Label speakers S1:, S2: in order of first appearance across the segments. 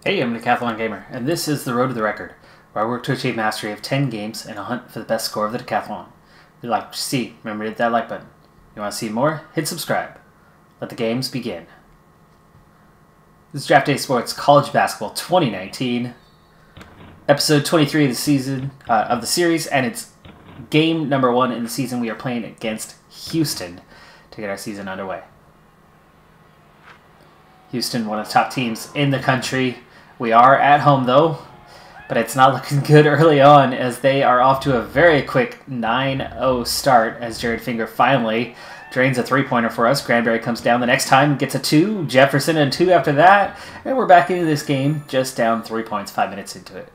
S1: Hey, I'm Decathlon Gamer, and this is the Road to the Record, where I work to achieve mastery of 10 games in a hunt for the best score of the Decathlon. If you like what you see, remember to hit that like button. You want to see more? Hit subscribe. Let the games begin. This is Draft Day Sports College Basketball 2019, episode 23 of the season of the series, and it's game number 1 in the season. We are playing against Houston to get our season underway. Houston, one of the top teams in the country. We are at home, though, but it's not looking good early on as they are off to a very quick 9-0 start as Jared Finger finally drains a three-pointer for us. Granberry comes down the next time, gets a 2. Jefferson and 2 after that. And we're back into this game, just down 3 points, 5 minutes into it.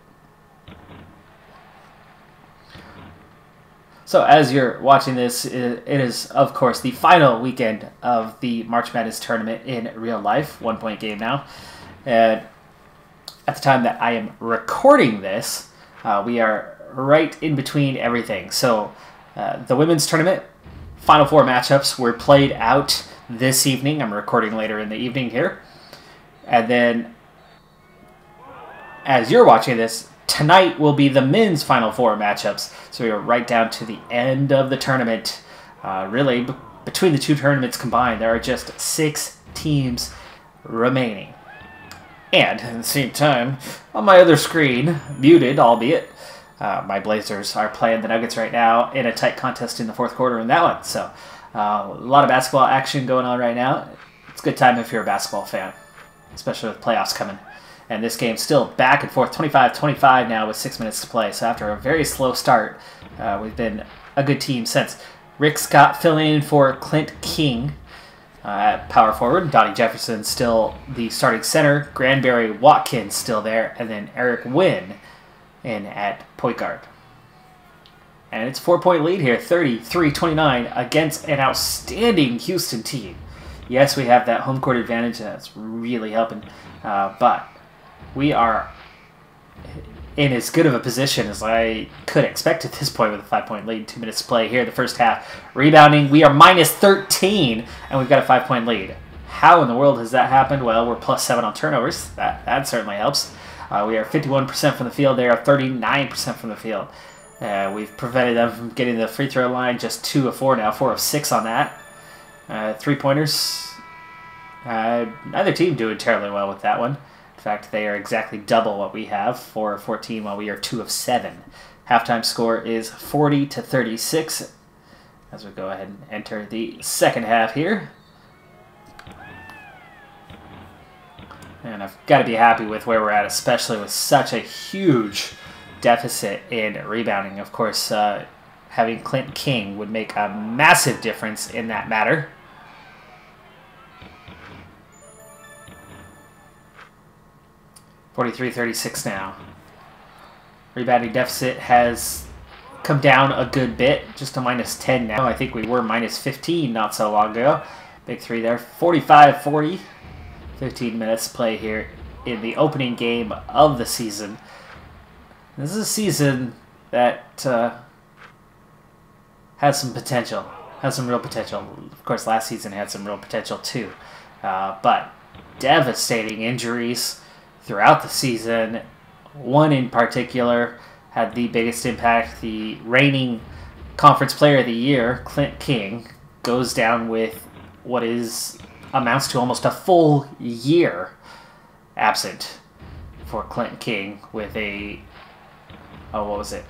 S1: So as you're watching this, it is, of course, the final weekend of the March Madness tournament in real life. 1 point game now. And at the time that I am recording this, we are right in between everything. So the women's tournament, Final Four matchups were played out this evening. I'm recording later in the evening here. And then, as you're watching this, tonight will be the men's Final Four matchups. So we are right down to the end of the tournament. Really, between the two tournaments combined, there are just 6 teams remaining. And at the same time, on my other screen, muted, albeit, my Blazers are playing the Nuggets right now in a tight contest in the fourth quarter in that one. So a lot of basketball action going on right now. It's a good time if you're a basketball fan, especially with playoffs coming. And this game's still back and forth, 25-25 now with 6 minutes to play. So after a very slow start, we've been a good team since. Rick Scott filling in for Clint King at power forward. Donnie Jefferson still the starting center. Granberry Watkins still there. And then Eric Wynn in at point guard. And it's a 4-point lead here, 33-29 against an outstanding Houston team. Yes, we have that home court advantage, and that's really helping. But we are in as good of a position as I could expect at this point with a 5-point lead. 2 minutes to play here, the first half. Rebounding, we are minus 13, and we've got a 5-point lead. How in the world has that happened? Well, we're plus 7 on turnovers. That certainly helps. We are 51% from the field. They are 39% from the field. We've prevented them from getting the free throw line. Just 2 of 4 now, 4 of 6 on that. Three-pointers. Neither team doing terribly well with that one. In fact, they are exactly double what we have, 4 of 14, while we are 2 of 7. Halftime score is 40-36 as we go ahead and enter the second half here. And I've got to be happy with where we're at, especially with such a huge deficit in rebounding. Of course, having Clint King would make a massive difference in that matter. (43-36) now. Rebounding deficit has come down a good bit, just to minus 10 now. I think we were minus 15 not so long ago. Big 3 there. 45-40. 15 minutes play here in the opening game of the season. This is a season that has some potential, has some real potential. Of course, last season had some real potential too. But devastating injuries throughout the season. One in particular had the biggest impact. The reigning Conference Player of the Year, Clint King, goes down with what amounts to almost a full year absent for Clint King with a, what was it?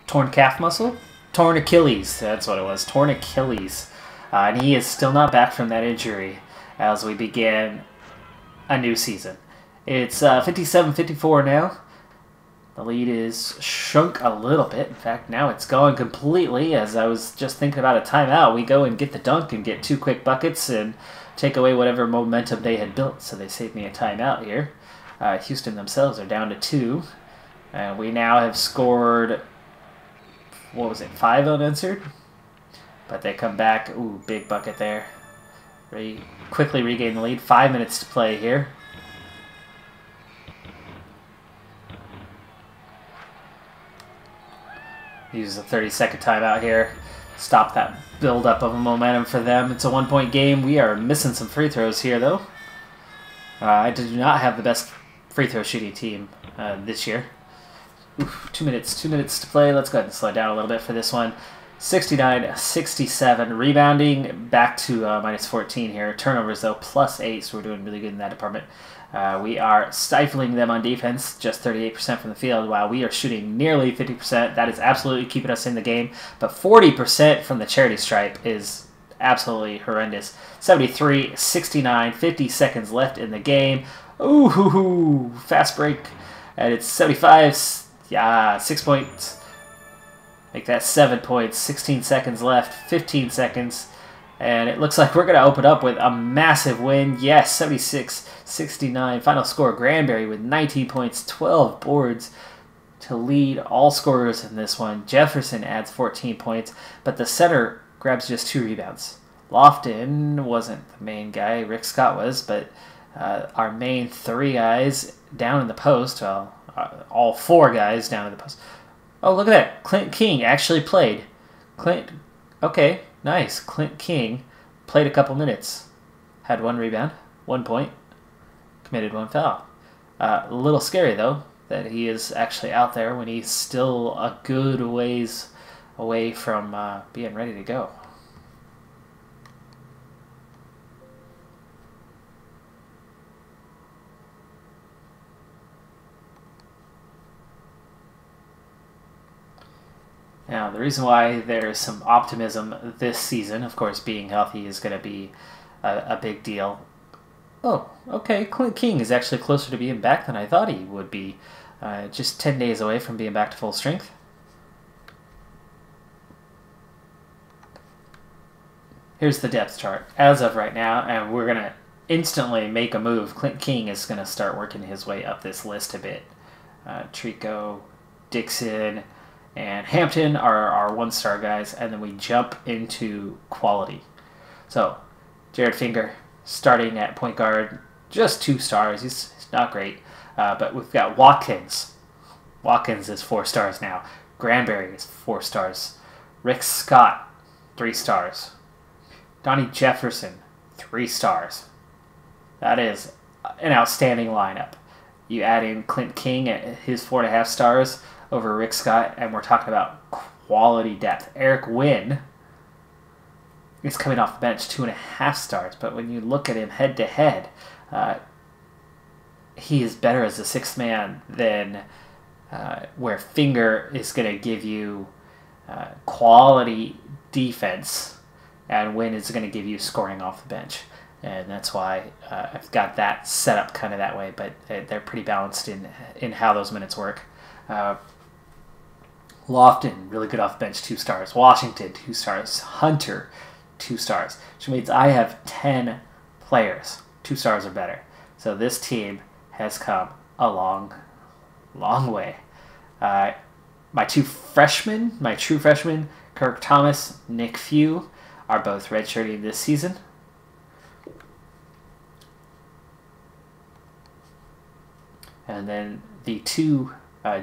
S1: Torn calf muscle? Torn Achilles, that's what it was. Torn Achilles. And he is still not back from that injury as we begin a new season. It's 57-54 now. The lead is shrunk a little bit. In fact, now it's gone completely. As I was just thinking about a timeout, we go and get the dunk and get 2 quick buckets and take away whatever momentum they had built. So they saved me a timeout here. Houston themselves are down to 2. And we now have scored, what was it, 5 unanswered? But they come back. Ooh, big bucket there. Quickly regain the lead. 5 minutes to play here. Use a 30-second timeout here. Stop that build-up of a momentum for them. It's a 1-point game. We are missing some free throws here, though. I do not have the best free throw shooting team this year. Oof, 2 minutes. 2 minutes to play. Let's go ahead and slow down a little bit for this one. 69-67. Rebounding back to minus 14 here. Turnovers, though, +8, so we're doing really good in that department. We are stifling them on defense, just 38% from the field, while we are shooting nearly 50%. That is absolutely keeping us in the game. But 40% from the charity stripe is absolutely horrendous. 73-69, 50 seconds left in the game. Ooh, fast break. And it's 75, 6 points. Make that 7 points, 16 seconds left, 15 seconds. And it looks like we're going to open up with a massive win. Yes, 76-69. Final score, Granbury with 19 points, 12 boards to lead all scorers in this one. Jefferson adds 14 points, but the center grabs just 2 rebounds. Lofton wasn't the main guy. Rick Scott was, but our main 3 guys down in the post, well, all 4 guys down in the post. Oh, look at that. Clint King actually played. Okay, nice. Clint King played a couple minutes. Had 1 rebound, 1 point, committed 1 foul. A little scary, though, that he is actually out there when he's still a good ways away from being ready to go. Now, the reason why there's some optimism this season, of course, being healthy is going to be a big deal. Oh, okay, Clint King is actually closer to being back than I thought he would be. Just 10 days away from being back to full strength. Here's the depth chart as of right now, and we're going to instantly make a move. Clint King is going to start working his way up this list a bit. Trico, Dixon, and Hampton are our 1-star guys, and then we jump into quality. So, Jared Finger starting at point guard, just 2 stars. He's not great, but we've got Watkins. Watkins is 4 stars now. Granbury is 4 stars. Rick Scott, 3 stars. Donnie Jefferson, 3 stars. That is an outstanding lineup. You add in Clint King at his 4.5 stars over Rick Scott, and we're talking about quality depth. Eric Wynn is coming off the bench, 2.5 stars, but when you look at him head to head, he is better as a 6th man than where Finger is going to give you quality defense, and Wynn is going to give you scoring off the bench. And that's why I've got that set up kind of that way, but they're pretty balanced in how those minutes work. Lofton, really good off the bench, 2 stars. Washington, 2 stars. Hunter, 2 stars. Which means I have 10 players, 2 stars or better. So this team has come a long, long way. My 2 freshmen, my true freshmen, Kirk Thomas, Nick Few, are both redshirting this season. And then the 2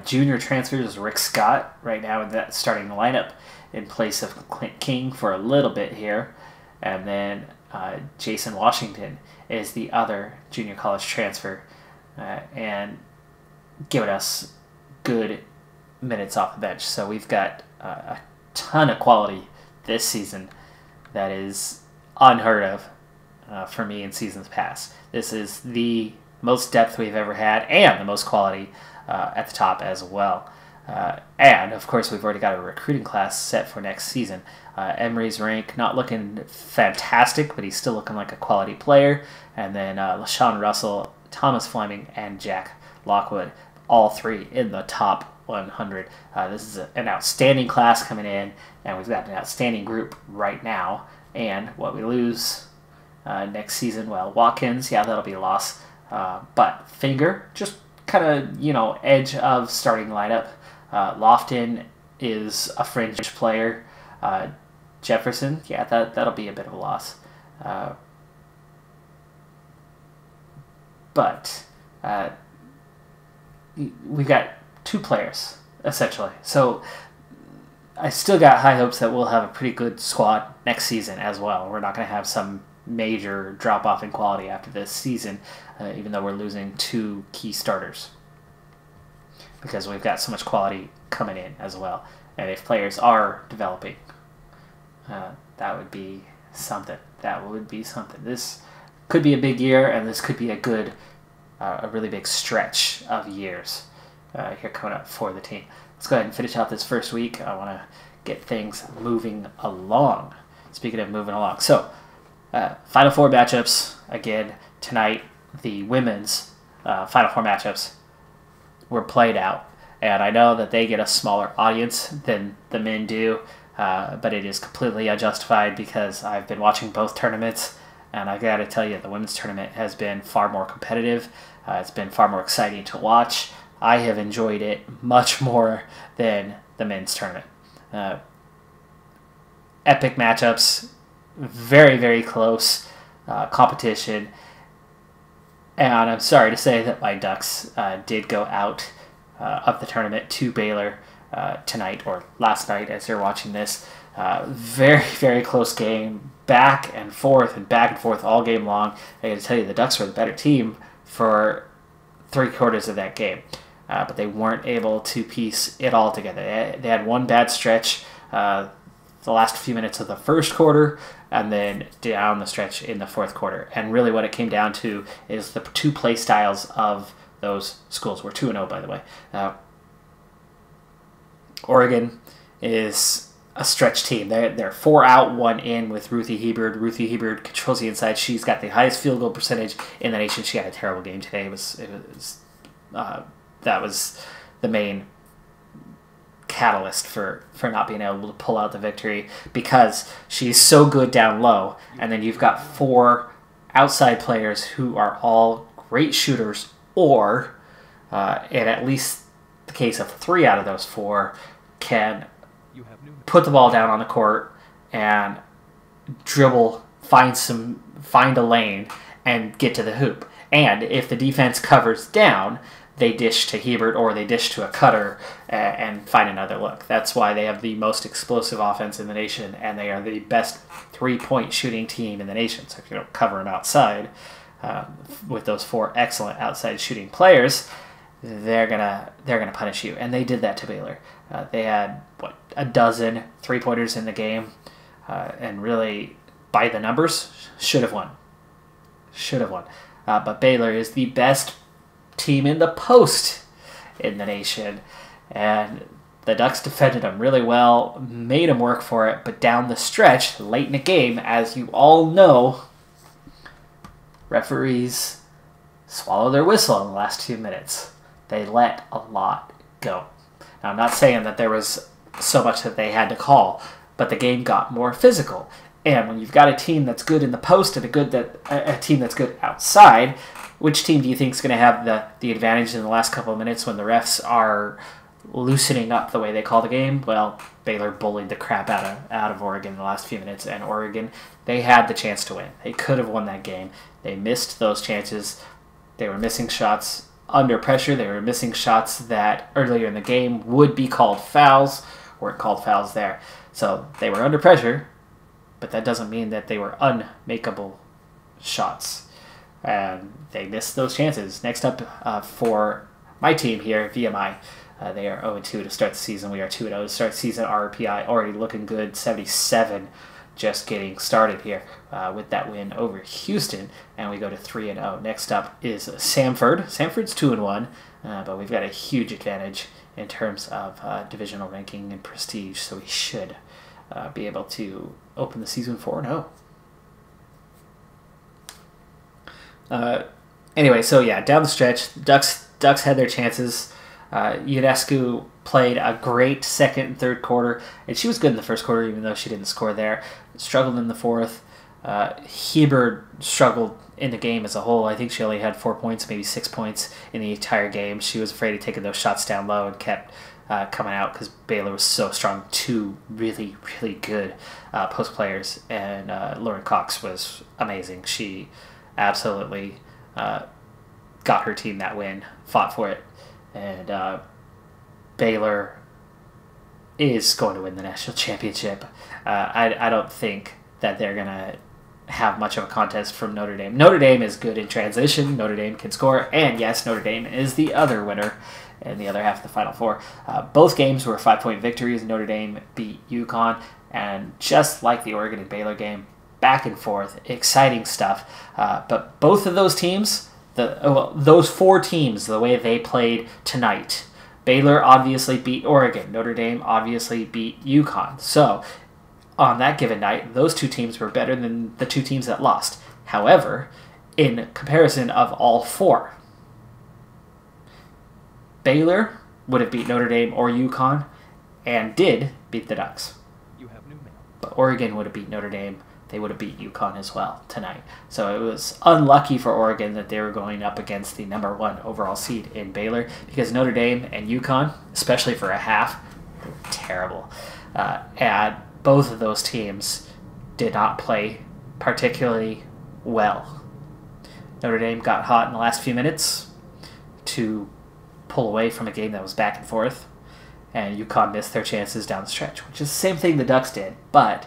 S1: junior transfers, Rick Scott, right now in that starting lineup in place of Clint King for a little bit here. And then Jason Washington is the other junior college transfer and giving us good minutes off the bench. So we've got a ton of quality this season that is unheard of for me in seasons past. This is the most depth we've ever had and the most quality at the top as well. And, of course, we've already got a recruiting class set for next season. Emery's rank not looking fantastic, but he's still looking like a quality player. And then LaShawn Russell, Thomas Fleming, and Jack Lockwood, all 3 in the top 100. This is an outstanding class coming in, and we've got an outstanding group right now. And what we lose next season, well, Watkins, yeah, that'll be a loss. But Finger, just kind of, edge of starting lineup. Lofton is a fringe player. Jefferson, yeah, that'll be a bit of a loss. But we've got 2 players, essentially. So I still got high hopes that we'll have a pretty good squad next season as well. We're not going to have some major drop-off in quality after this season, even though we're losing 2 key starters. Because we've got so much quality coming in as well. And if players are developing, that would be something. That would be something. This could be a big year, and this could be a really big stretch of years here coming up for the team. Let's go ahead and finish out this first week. I want to get things moving along. Speaking of moving along. So, Final Four matchups. Again, tonight, the women's Final Four matchups were played out. And I know that they get a smaller audience than the men do, but it is completely unjustified because I've been watching both tournaments, and I've got to tell you, the women's tournament has been far more competitive. It's been far more exciting to watch. I have enjoyed it much more than the men's tournament. Epic matchups, very, very close competition. And I'm sorry to say that my Ducks did go out of the tournament to Baylor tonight, or last night as you're watching this. Very, very close game, back and forth all game long. I got to tell you, the Ducks were the better team for 3/4 of that game. But they weren't able to piece it all together. They had one bad stretch the last few minutes of the first quarter, and then down the stretch in the fourth quarter. And really what it came down to is the 2 play styles of those schools. We're 2-0, by the way. Oregon is a stretch team. They're 4 out, 1 in with Ruthie Hebard. Ruthie Hebard controls the inside. She's got the highest field goal percentage in the nation. She had a terrible game today. That was the main catalyst for not being able to pull out the victory, because she's so good down low, and then you've got 4 outside players who are all great shooters, or in at least the case of 3 out of those 4 can put the ball down on the court and dribble, find a lane, and get to the hoop. And if the defense covers down, they dish to Hebert or they dish to a cutter and find another look. That's why they have the most explosive offense in the nation, and they are the best 3-point shooting team in the nation. So if you don't cover them outside with those 4 excellent outside shooting players, they're gonna punish you. And they did that to Baylor. They had a dozen 3-pointers in the game, and really by the numbers should have won. But Baylor is the best team in the post in the nation, and the Ducks defended them really well, made them work for it, but down the stretch, late in the game, as you all know, referees swallow their whistle in the last 2 minutes. They let a lot go. Now, I'm not saying that there was so much that they had to call, but the game got more physical. And when you've got a team that's good in the post and a team that's good outside, which team do you think is going to have the advantage in the last couple of minutes when the refs are loosening up the way they call the game? Well, Baylor bullied the crap out of Oregon in the last few minutes, and Oregon, they had the chance to win. They could have won that game. They missed those chances. They were missing shots under pressure. They were missing shots that earlier in the game would be called fouls, weren't called fouls there. So they were under pressure, but that doesn't mean that they were unmakeable shots. And they missed those chances. Next up for my team here, VMI, they are 0-2 to start the season. We are 2-0 to start the season. RPI already looking good, 77, just getting started here with that win over Houston. And we go to 3-0. Next up is Samford. Samford's 2-1, but we've got a huge advantage in terms of divisional ranking and prestige, so we should be able to open the season 4-0. Anyway, so yeah, down the stretch, Ducks had their chances. Ionescu played a great second and third quarter, and she was good in the first quarter, even though she didn't score there. Struggled in the fourth. Hebert struggled in the game as a whole. I think she only had 4 points, maybe 6 points in the entire game. She was afraid of taking those shots down low and kept coming out because Baylor was so strong. 2 really, really good post players, and Lauren Cox was amazing. She absolutely got her team that win, fought for it, and Baylor is going to win the national championship. I don't think that they're going to have much of a contest from Notre Dame. Notre Dame is good in transition. Notre Dame can score. And yes, Notre Dame is the other winner in the other half of the Final Four. Both games were 5-point victories. Notre Dame beat UConn. And just like the Oregon and Baylor game, back and forth, exciting stuff. But both of those teams, those 4 teams, the way they played tonight, Baylor obviously beat Oregon. Notre Dame obviously beat UConn. So on that given night, those 2 teams were better than the 2 teams that lost. However, in comparison of all 4, Baylor would have beat Notre Dame or UConn and did beat the Ducks. But Oregon would have beat Notre Dame. They would have beat UConn as well tonight. So it was unlucky for Oregon that they were going up against the number 1 overall seed in Baylor, because Notre Dame and UConn, especially for a half, were terrible. And both of those teams did not play particularly well. Notre Dame got hot in the last few minutes to pull away from a game that was back and forth, and UConn missed their chances down the stretch, which is the same thing the Ducks did. But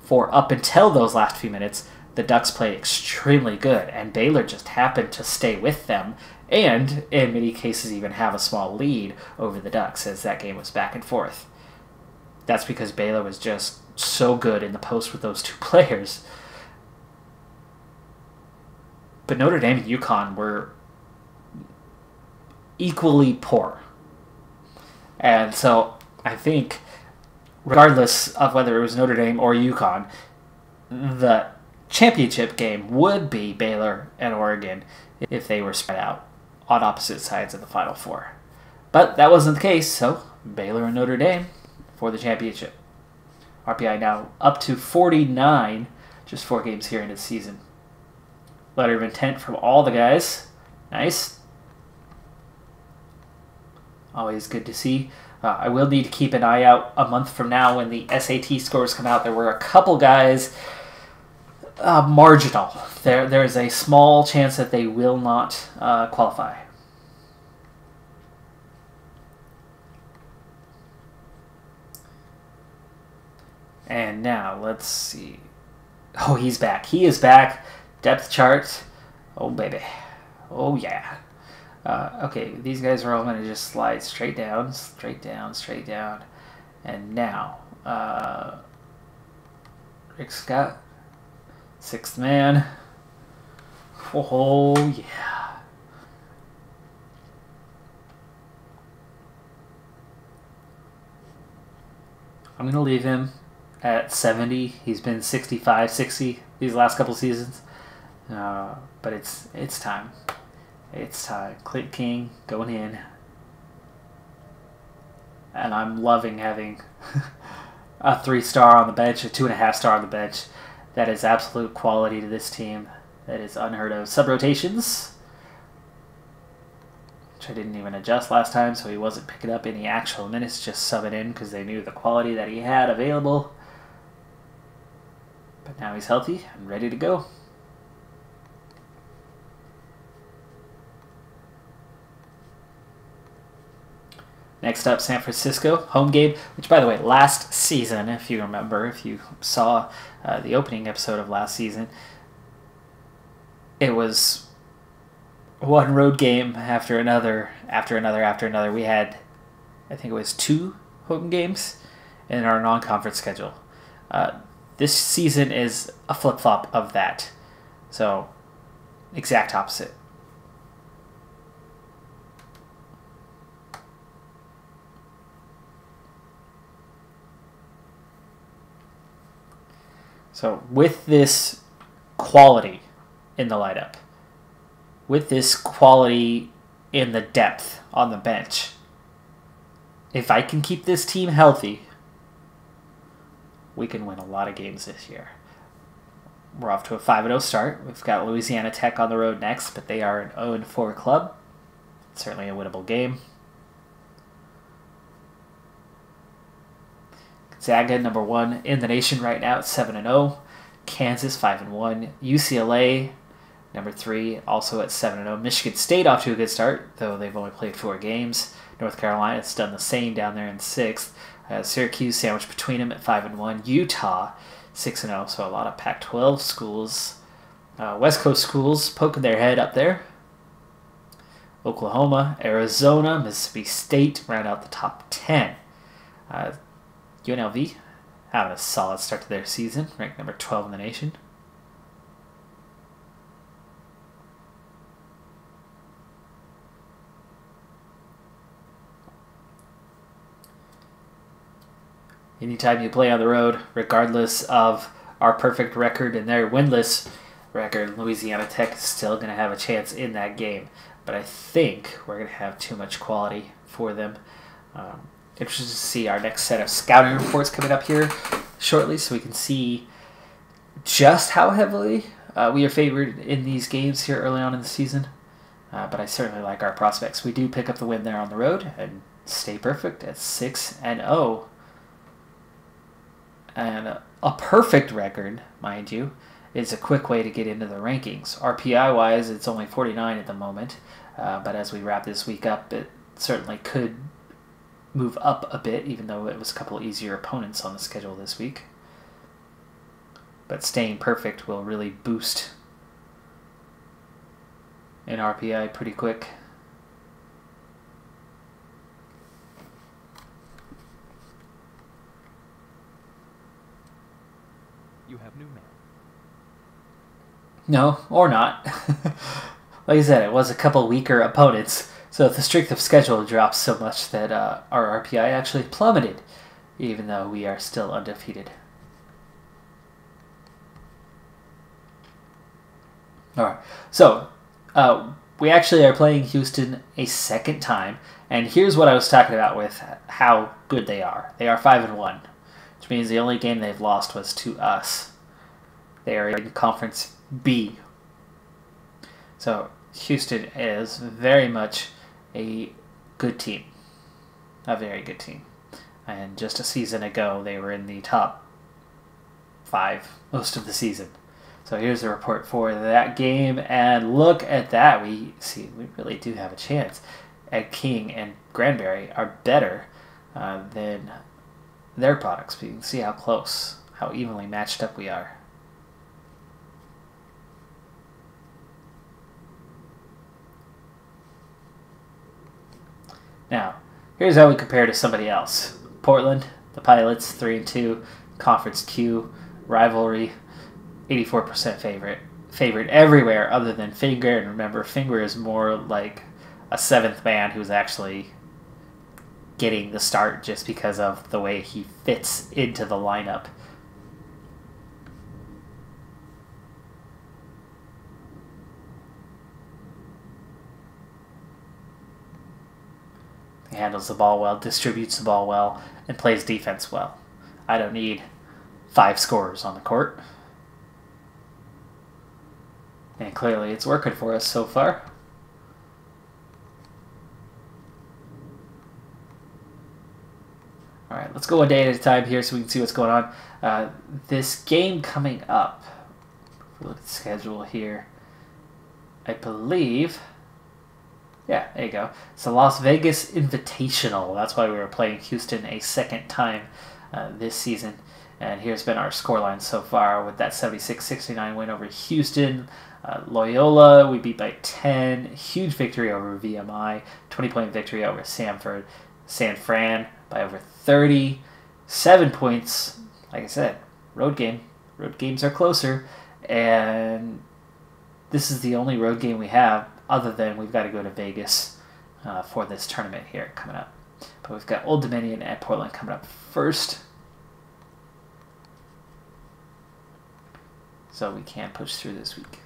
S1: for up until those last few minutes, the Ducks played extremely good, and Baylor just happened to stay with them, and in many cases even have a small lead over the Ducks as that game was back and forth. That's because Baylor was just so good in the post with those 2 players. But Notre Dame and UConn were equally poor. And so I think, regardless of whether it was Notre Dame or UConn, the championship game would be Baylor and Oregon if they were spread out on opposite sides of the Final Four. But that wasn't the case, so Baylor and Notre Dame for the championship. RPI now up to 49, just 4 games here into the season. Letter of intent from all the guys. Nice. Always good to see. I will need to keep an eye out a month from now when the SAT scores come out. There were a couple guys marginal. There is a small chance that they will not qualify. And now, let's see. Oh, he's back. He is back. Depth chart. Oh, baby. Oh, yeah. Okay, these guys are all going to just slide straight down, straight down, straight down. And now, Rick Scott, 6th man. Oh, yeah. I'm going to leave him at 70. He's been 65, 60 these last couple seasons. But it's time. It's time. Clint King going in. And I'm loving having a 3-star on the bench, a 2.5-star on the bench. That is absolute quality to this team. That is unheard of. Sub-rotations, which I didn't even adjust last time, so he wasn't picking up any actual minutes, just subbing in because they knew the quality that he had available. But now he's healthy and ready to go. Next up, San Francisco, home game, which, by the way, last season, if you remember, if you saw the opening episode of last season, it was one road game after another, after another, after another. We had, I think it was 2 home games in our non-conference schedule. This season is a flip-flop of that. So, exact opposite. So with this quality in the lineup, with this quality in the depth on the bench, if I can keep this team healthy, we can win a lot of games this year. We're off to a 5-0 start. We've got Louisiana Tech on the road next, but they are an 0-4 club. It's certainly a winnable game. Gonzaga, number 1 in the nation right now at 7-0. Kansas, 5-1. UCLA, number 3, also at 7-0. Michigan State off to a good start, though they've only played 4 games. North Carolina's done the same down there in 6th. Syracuse sandwiched between them at 5-1. Utah, 6-0, so a lot of Pac-12 schools. West Coast schools poking their head up there. Oklahoma, Arizona, Mississippi State round out the top 10. UNLV having a solid start to their season, ranked number 12 in the nation. Anytime you play on the road, regardless of our perfect record and their winless record, Louisiana Tech is still going to have a chance in that game. But I think we're going to have too much quality for them. Interested to see our next set of scouting reports coming up here shortly, so we can see just how heavily we are favored in these games here early on in the season. But I certainly like our prospects. We do pick up the win there on the road and stay perfect at 6-0. And a perfect record, mind you, is a quick way to get into the rankings. RPI-wise, it's only 49 at the moment, but as we wrap this week up, it certainly could move up a bit, even though it was a couple easier opponents on the schedule this week. But staying perfect will really boost in RPI pretty quick.
S2: You have new mail.
S1: No, or not. Like I said, it was a couple weaker opponents, so the strength of schedule dropped so much that our RPI actually plummeted, even though we are still undefeated. Alright, so we actually are playing Houston a second time, and here's what I was talking about with how good they are. They are 5-1, which means the only game they've lost was to us. They are in Conference B. So Houston is very much a good team. A very good team. And just a season ago, they were in the top 5 most of the season. So here's the report for that game, and look at that. We really do have a chance. Ed King and Granberry are better than their products. But you can see how close, how evenly matched up we are. Now, here's how we compare to somebody else. Portland, the Pilots, 3-2, Conference Q, rivalry, 84% favorite everywhere other than Finger. And remember, Finger is more like a 7th man who's actually getting the start just because of the way he fits into the lineup. He handles the ball well, distributes the ball well, and plays defense well. I don't need 5 scorers on the court. And clearly it's working for us so far. Alright, let's go one day at a time here so we can see what's going on. This game coming up, look at the schedule here, I believe, yeah, there you go. It's the Las Vegas Invitational. That's why we were playing Houston a second time this season. And here's been our scoreline so far with that 76-69 win over Houston. Loyola, we beat by 10. Huge victory over VMI. 20-point victory over Sanford. San Fran by over 30. 7 points. Like I said, road game. Road games are closer. And this is the only road game we have, other than we've got to go to Vegas for this tournament here coming up. But we've got Old Dominion and Portland coming up first. So we can push through this week.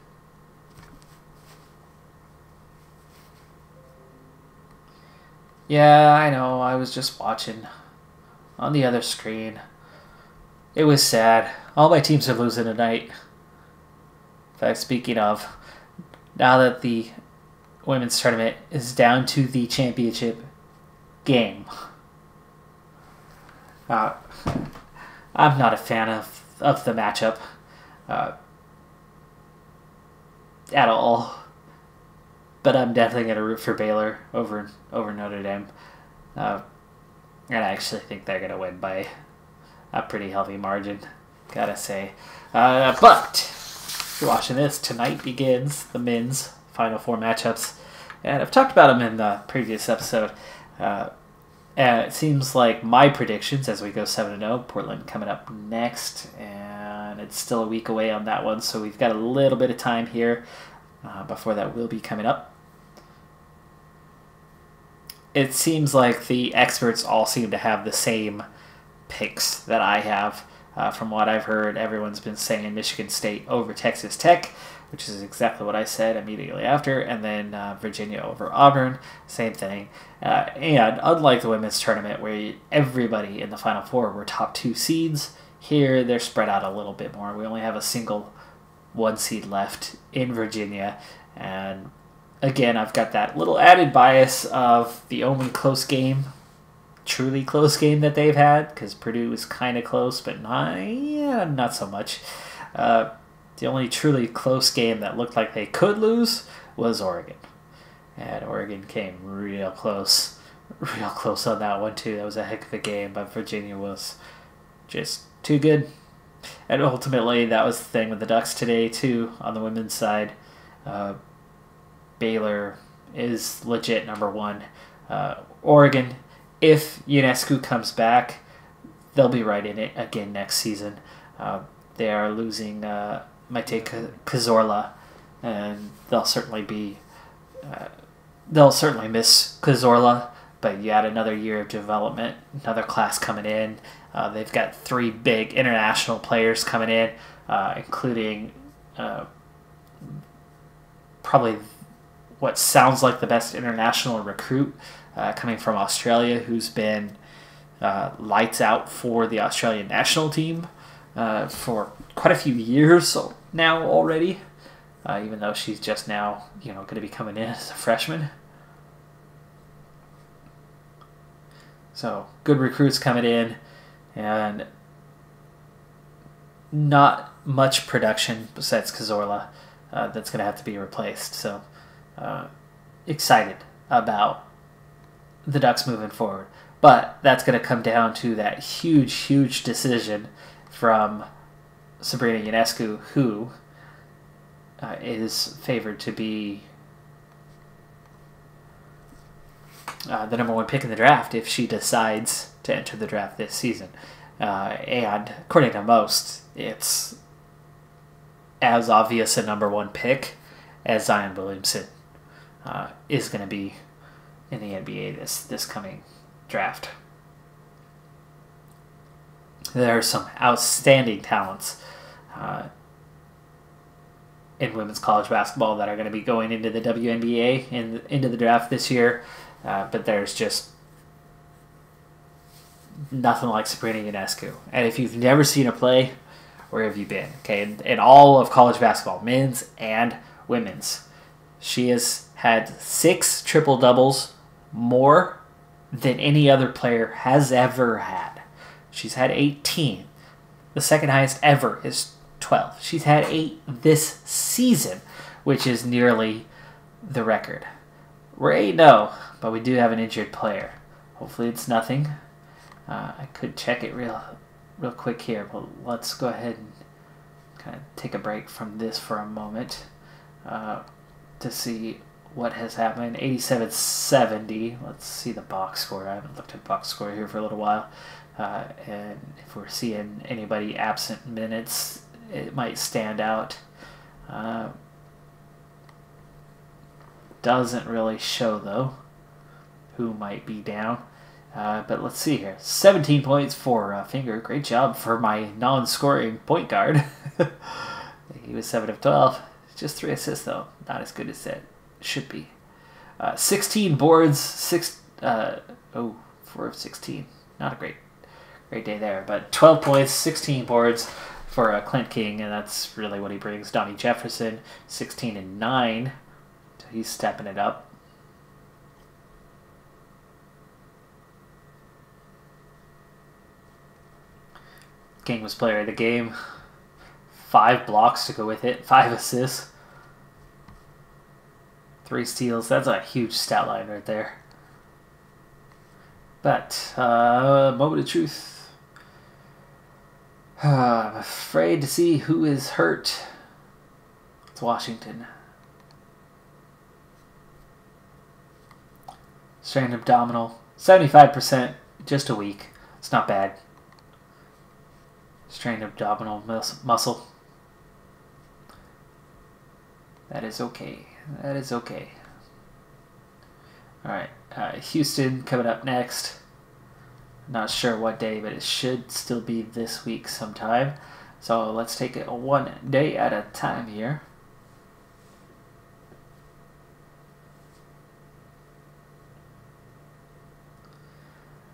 S1: Yeah, I know. I was just watching on the other screen. It was sad. All my teams are losing tonight. In fact, speaking of, now that the women's tournament is down to the championship game, I'm not a fan of the matchup at all. But I'm definitely going to root for Baylor over Notre Dame. And I actually think they're going to win by a pretty healthy margin. gotta say. But if you're watching this, tonight begins the men's Final Four matchups. And I've talked about them in the previous episode. And it seems like my predictions as we go 7-0, Portland coming up next. And it's still a week away on that one, so we've got a little bit of time here before that will be coming up. It seems like the experts all seem to have the same picks that I have. From what I've heard, everyone's been saying Michigan State over Texas Tech, which is exactly what I said immediately after, and then Virginia over Auburn, same thing. And unlike the women's tournament where everybody in the Final Four were top 2 seeds, here they're spread out a little bit more. We only have a single 1 seed left in Virginia, and again, I've got that little added bias of the only close game, truly close game that they've had, because Purdue was kind of close, but not so much. The only truly close game that looked like they could lose was Oregon. And Oregon came real close on that one too. That was a heck of a game, but Virginia was just too good. And ultimately, that was the thing with the Ducks today too, on the women's side. Baylor is legit number 1. Oregon, if Ionescu comes back, they'll be right in it again next season. They are losing Maite Cazorla, and they'll certainly miss Cazorla, but you add another year of development, another class coming in. They've got 3 big international players coming in, including probably what sounds like the best international recruit coming from Australia, who's been lights out for the Australian national team for quite a few years now already, even though she's just now going to be coming in as a freshman. So good recruits coming in, and not much production besides Cazorla that's going to have to be replaced. So excited about the Ducks moving forward. But that's going to come down to that huge decision from Sabrina Ionescu, who is favored to be the number 1 pick in the draft if she decides to enter the draft this season. And according to most, it's as obvious a number 1 pick as Zion Williamson is going to be in the NBA this coming draft. There are some outstanding talents in women's college basketball that are going to be going into the WNBA and into the draft this year, but there's just nothing like Sabrina Ionescu. And if you've never seen her play, where have you been? Okay, in all of college basketball, men's and women's, she has had 6 triple-doubles, more than any other player has ever had. She's had 18. The second highest ever is 12. She's had 8 this season, which is nearly the record. We're 8-0, but we do have an injured player. Hopefully it's nothing. I could check it real quick here, but let's go ahead and kind of take a break from this for a moment to see what has happened. 87-70. Let's see the box score. I haven't looked at box score here for a little while. And if we're seeing anybody absent minutes, it might stand out. Doesn't really show, though, who might be down. But let's see here. 17 points for Finger. Great job for my non-scoring point guard. He was 7 of 12. Just 3 assists, though. Not as good as it should be. 16 boards. 4 of 16. Not a great day there. But 12 points, 16 boards for Clint King, and that's really what he brings. Donnie Jefferson, 16 and 9. So he's stepping it up. King was player of the game. 5 blocks to go with it. 5 assists. 3 steals. That's a huge stat line right there. But, moment of truth. I'm afraid to see who is hurt. It's Washington. Strained abdominal. 75%. Just a week. It's not bad. Strained abdominal muscle. That is okay. That is okay. Alright. Houston coming up next. Not sure what day, but it should still be this week sometime. So let's take it one day at a time here.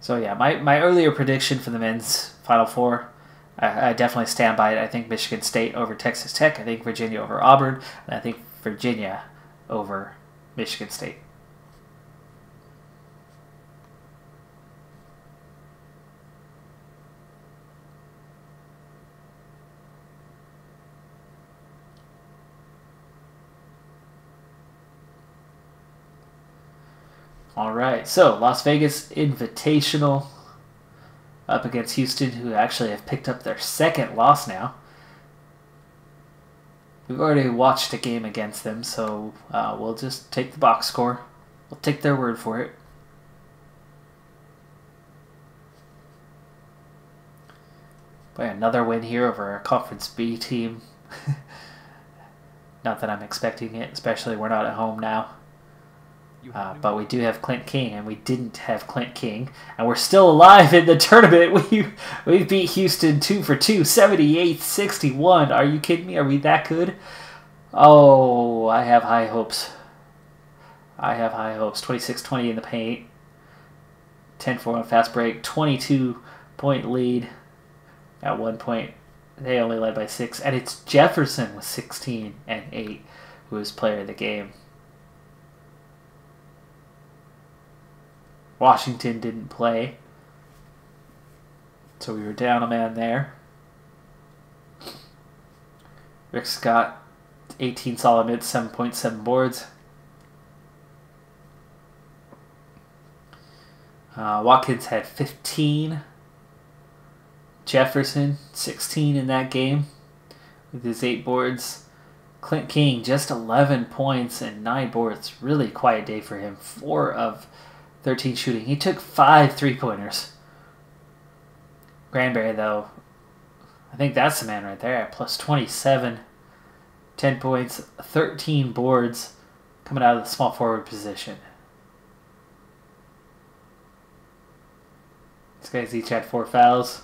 S1: So yeah, my earlier prediction for the men's Final Four, I definitely stand by it. I think Michigan State over Texas Tech. I think Virginia over Auburn. And I think Virginia over Michigan State. All right, so Las Vegas Invitational up against Houston, who actually have picked up their second loss now. We've already watched a game against them, so we'll just take the box score. We'll take their word for it. Boy, another win here over a Conference B team. Not that I'm expecting it, especially we're not at home now. But we do have Clint King, and we didn't have Clint King. And we're still alive in the tournament. We beat Houston 2-for-2, 78-61. Are you kidding me? Are we that good? Oh, I have high hopes. I have high hopes. 26-20 in the paint. 10-4 on fast break. 22-point lead. At 1 point, they only led by 6. And it's Jefferson with 16 and 8, who is player of the game. Washington didn't play, so we were down a man there. Rick Scott, 18 solid minutes, 7.7 boards. Watkins had 15. Jefferson, 16 in that game with his 8 boards. Clint King, just 11 points and 9 boards. Really quiet day for him. 4 of 13 shooting. He took 5 3-pointers. Granberry, though, I think that's the man right there at plus 27. 10 points, 13 boards coming out of the small forward position. These guys each had 4 fouls.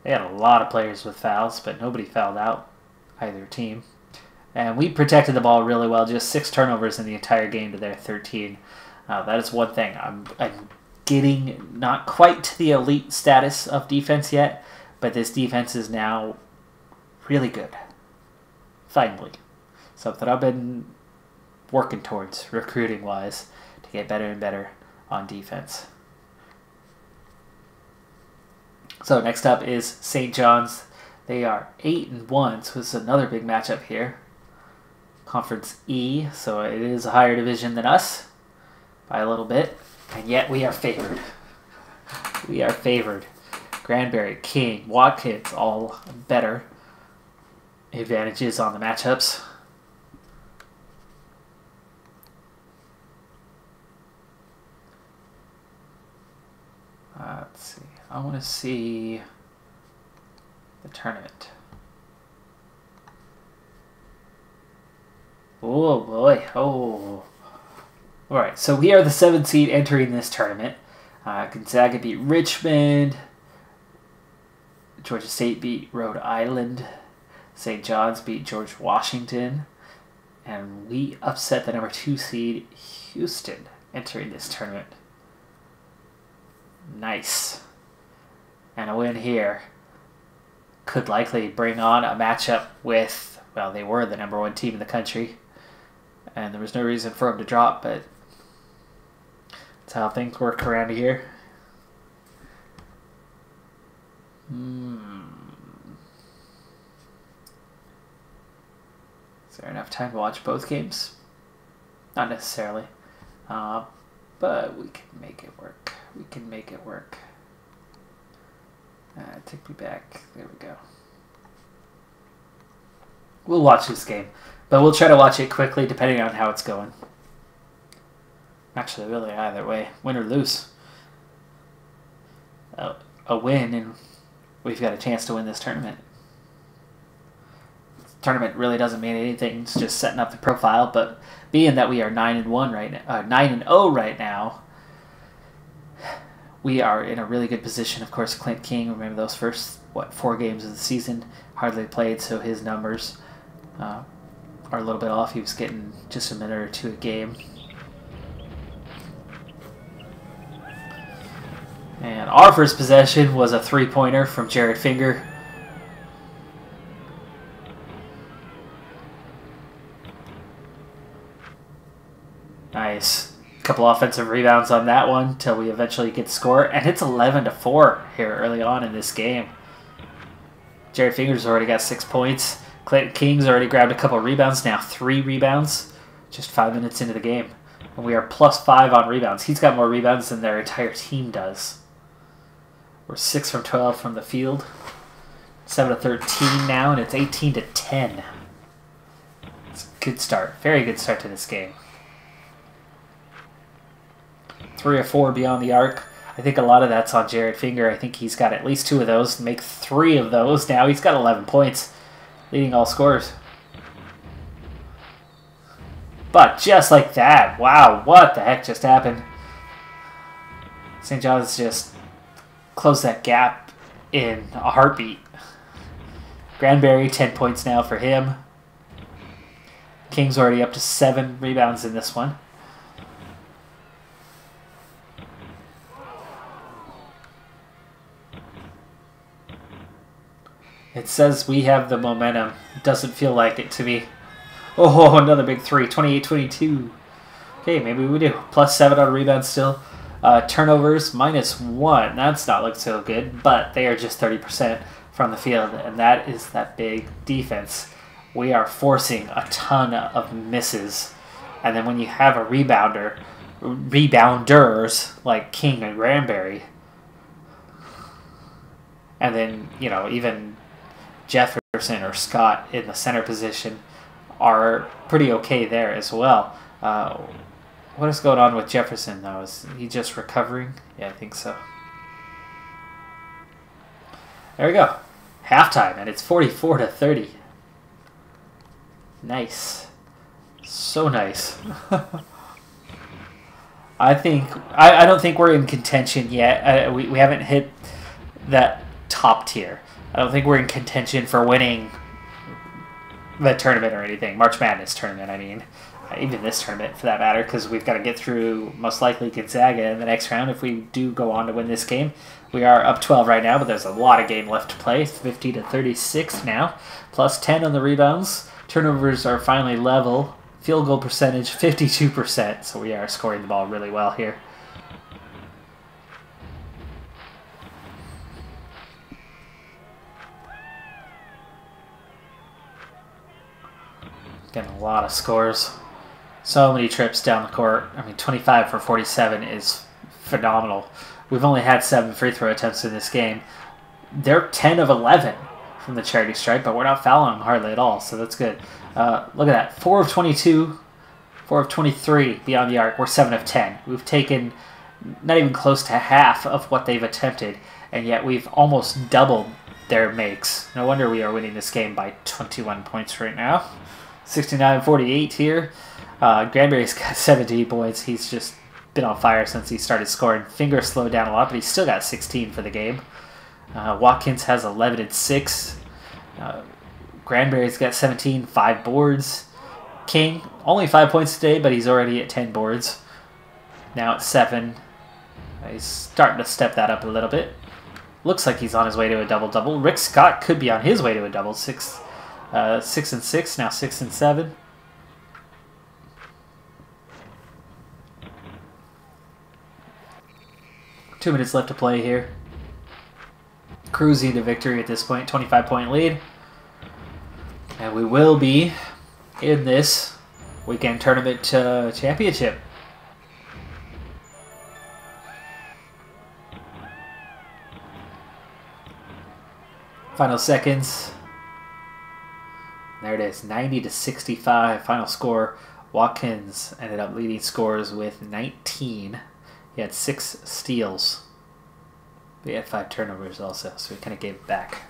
S1: They had a lot of players with fouls, but nobody fouled out either team. And we protected the ball really well. Just 6 turnovers in the entire game to their 13. That is one thing. I'm getting not quite to the elite status of defense yet, but this defense is now really good. Finally. Something I've been working towards, recruiting-wise, to get better and better on defense. So next up is St. John's. They are 8-1, so this is another big matchup here. Conference E, so it is a higher division than us. By a little bit, and yet we are favored. We are favored. Granberry, King, Watkins, all better. Advantages on the matchups. Let's see. I want to see the tournament. Oh boy. Oh. Alright, so we are the 7th seed entering this tournament. Gonzaga beat Richmond. Georgia State beat Rhode Island. St. John's beat George Washington. And we upset the number 2 seed, Houston, entering this tournament. Nice. And a win here could likely bring on a matchup with, well, they were the number 1 team in the country. And there was no reason for them to drop, but that's how things work around here. Is there enough time to watch both games? Not necessarily. But we can make it work. We can make it work. Take me back. There we go. We'll watch this game, but we'll try to watch it quickly depending on how it's going. Actually, really, either way, win or lose. A win, and we've got a chance to win this tournament. This tournament really doesn't mean anything. It's just setting up the profile, but being that we are 9-1 right now, 9-0 right now, we are in a really good position. Of course, Clint King, remember those first, 4 games of the season, hardly played, so his numbers are a little bit off. He was getting just a minute or 2 a game. And our first possession was a 3-pointer from Jared Finger. Nice. Couple offensive rebounds on that one till we eventually get the score. And it's 11-4 here early on in this game. Jared Finger's already got 6 points. Clayton King's already grabbed a couple rebounds. Now 3 rebounds. Just 5 minutes into the game. And we are +5 on rebounds. He's got more rebounds than their entire team does. We're 6 from 12 from the field. 7-13 now, and it's 18-10. It's a good start. Very good start to this game. 3 or 4 beyond the arc. I think a lot of that's on Jared Finger. I think he's got at least 2 of those. Make 3 of those now. He's got 11 points, leading all scorers. But just like that, wow, what the heck just happened? St. John's just closed that gap in a heartbeat. Granberry, 10 points now for him. King's already up to 7 rebounds in this one. It says we have the momentum. It doesn't feel like it to me. Oh, another big 3. 28-22. Okay, maybe we do. +7 on rebounds still. Turnovers, -1. That's not looked so good, but they are just 30% from the field, and that is that big defense. We are forcing a ton of misses. And then when you have a rebounders like King and Granberry, and then, you know, even Jefferson or Scott in the center position are pretty okay there as well. What is going on with Jefferson, though? Is he just recovering? Yeah, I think so. There we go. Halftime, and it's 44-30. Nice. So nice. I don't think we're in contention yet. We haven't hit that top tier. I don't think we're in contention for winning the tournament or anything. March Madness tournament, I mean. Even this tournament, for that matter, because we've got to get through, most likely, Gonzaga in the next round if we do go on to win this game. We are up 12 right now, but there's a lot of game left to play. 50-36 now. +10 on the rebounds. Turnovers are finally level. Field goal percentage, 52%. So we are scoring the ball really well here. Getting a lot of scores. So many trips down the court. I mean, 25 for 47 is phenomenal. We've only had 7 free throw attempts in this game. They're 10 of 11 from the charity stripe, but we're not fouling them hardly at all, so that's good. Look at that. 4 of 22, 4 of 23 beyond the arc. We're 7 of 10. We've taken not even close to half of what they've attempted, and yet we've almost doubled their makes. No wonder we are winning this game by 21 points right now. 69-48 here. Granberry's got 17 points. He's just been on fire since he started scoring. Finger slowed down a lot, but he's still got 16 for the game. Watkins has 11 and 6. Granberry's got 17, 5 boards. King, only 5 points today, but he's already at 10 boards. Now at 7. He's starting to step that up a little bit. Looks like he's on his way to a double-double. Rick Scott could be on his way to a double. 6 and 6, now 6 and 7. Two minutes left to play here. Cruising to victory at this point, 25-point lead. And we will be in this weekend tournament championship. Final seconds. There it is, 90-65. Final score. Watkins ended up leading scores with 19. He had 6 steals. But he had 5 turnovers also, so he kind of gave it back.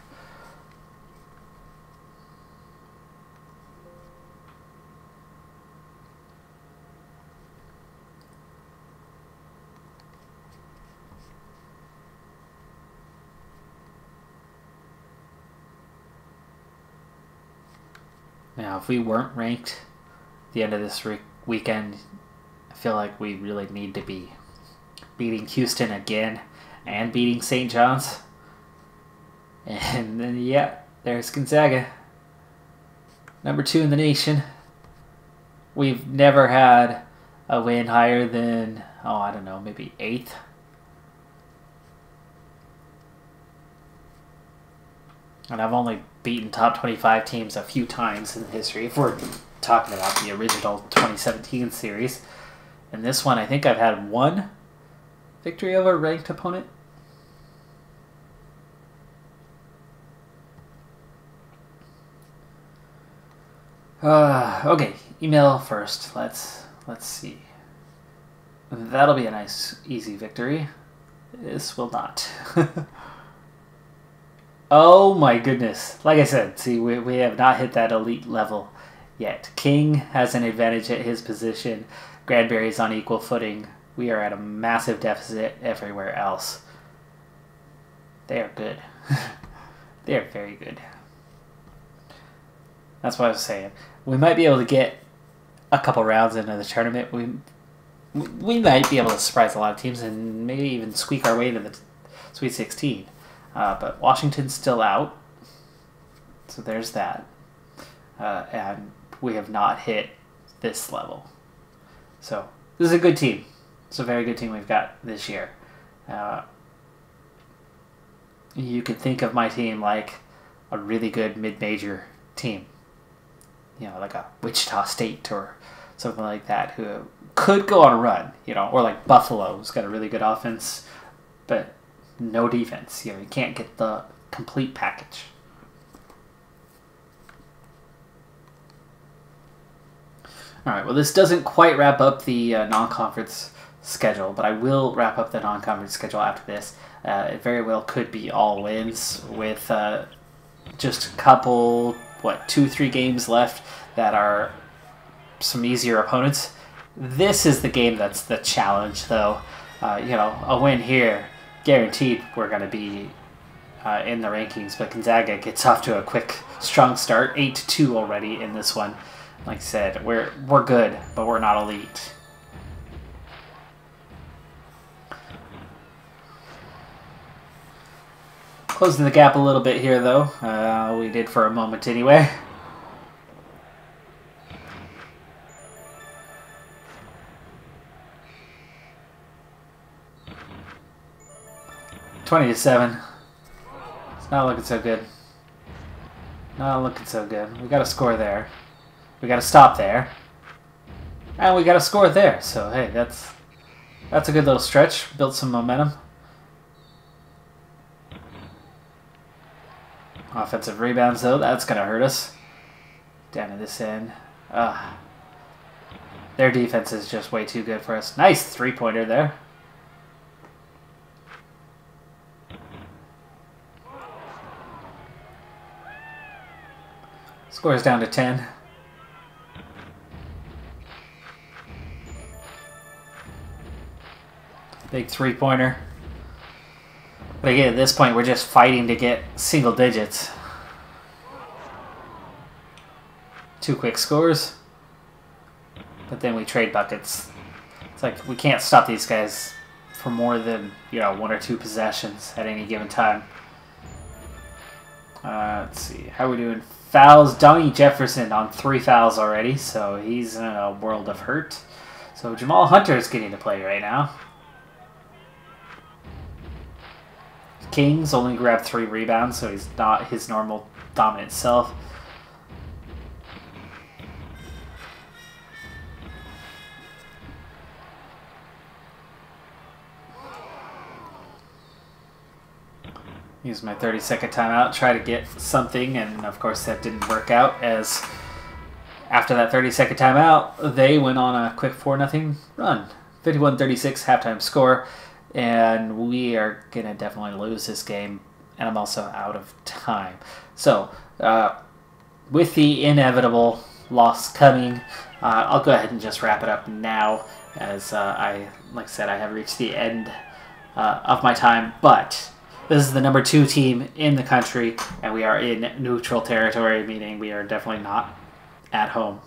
S1: Now, if we weren't ranked at the end of this weekend, I feel like we really need to be beating Houston again and beating St. John's. And then, yeah, there's Gonzaga. Number 2 in the nation. We've never had a win higher than, I don't know, maybe 8th. And I've only beaten top 25 teams a few times in history, if we're talking about the original 2017 series. In this one, I think I've had 1 victory over a ranked opponent. Okay, email first. Let's see. That'll be a nice, easy victory. This will not. Oh my goodness. Like I said, see, we have not hit that elite level yet. King has an advantage at his position. Granberry's on equal footing. We are at a massive deficit everywhere else. They are good. They are very good. That's what I was saying. We might be able to get a couple rounds into the tournament. We might be able to surprise a lot of teams and maybe even squeak our way into the Sweet 16. But Washington's still out, so there's that. And we have not hit this level. So this is a good team. It's a very good team we've got this year. You could think of my team like a really good mid-major team. You know, like a Wichita State or something like that, who could go on a run, you know, or like Buffalo, who's got a really good offense, but no defense. You know, you can't get the complete package. All right, well, this doesn't quite wrap up the non-conference schedule, but I will wrap up the non-conference schedule after this. It very well could be all wins with just a couple, 2-3 games left that are some easier opponents. This is the game that's the challenge, though. You know, a win here, guaranteed we're going to be in the rankings, but Gonzaga gets off to a quick, strong start, 8-2 already in this one. Like I said, we're good, but we're not elite. Closing the gap a little bit here, though. We did for a moment anyway. $20-7. It's not looking so good. Not looking so good. We got to score there. We got to stop there. And we got to score there. So, hey, that's a good little stretch. Built some momentum. Offensive rebounds, though. That's going to hurt us. Down to this end. Their defense is just way too good for us. Nice three-pointer there. Scores down to 10. Big three-pointer. But again, at this point, we're just fighting to get single digits. 2 quick scores. But then we trade buckets. It's like we can't stop these guys for more than, 1 or 2 possessions at any given time. Let's see. How are we doing? Fouls. Donnie Jefferson on 3 fouls already, so he's in a world of hurt. So Jamal Hunter is getting to play right now. Kings only grabbed 3 rebounds, so he's not his normal dominant self. Use my 30-second timeout, try to get something, and of course that didn't work out, as after that 30-second timeout, they went on a quick 4-0 run. 51-36 halftime score, and we are going to definitely lose this game, and I'm also out of time. So, with the inevitable loss coming, I'll go ahead and just wrap it up now, as like I said, I have reached the end of my time, but this is the number 2 team in the country, and we are in neutral territory, meaning we are definitely not at home.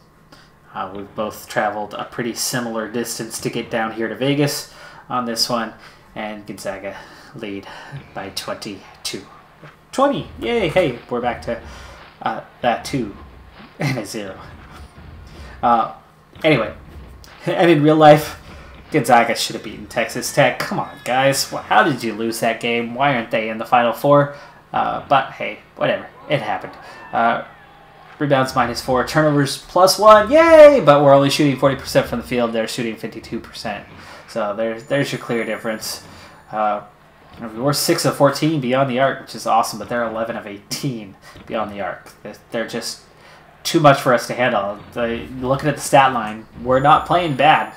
S1: We've both traveled a pretty similar distance to get down here to Vegas on this one, and Gonzaga lead by 22. 20! Yay! Hey, we're back to that 2 and a 0. Anyway, and in real life, Gonzaga should have beaten Texas Tech. Come on, guys. How did you lose that game? Why aren't they in the Final Four? But hey, whatever. It happened. Rebounds -4. Turnovers +1. Yay! But we're only shooting 40% from the field. They're shooting 52%. So there's your clear difference. We're 6 of 14 beyond the arc, which is awesome, but they're 11 of 18 beyond the arc. They're just too much for us to handle. Looking at the stat line, we're not playing bad.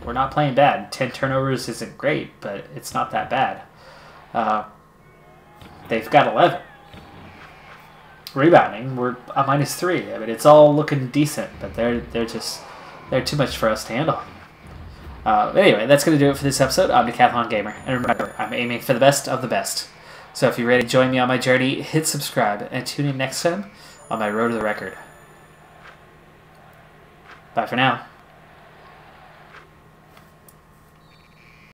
S1: We're not playing bad. 10 turnovers isn't great, but it's not that bad. They've got 11. Rebounding, we're a -3. I mean, it's all looking decent, but they're too much for us to handle. Anyway, that's going to do it for this episode. I'm Decathlon Gamer, and remember, I'm aiming for the best of the best. So if you're ready to join me on my journey, hit subscribe, and tune in next time on my road to the record. Bye for now.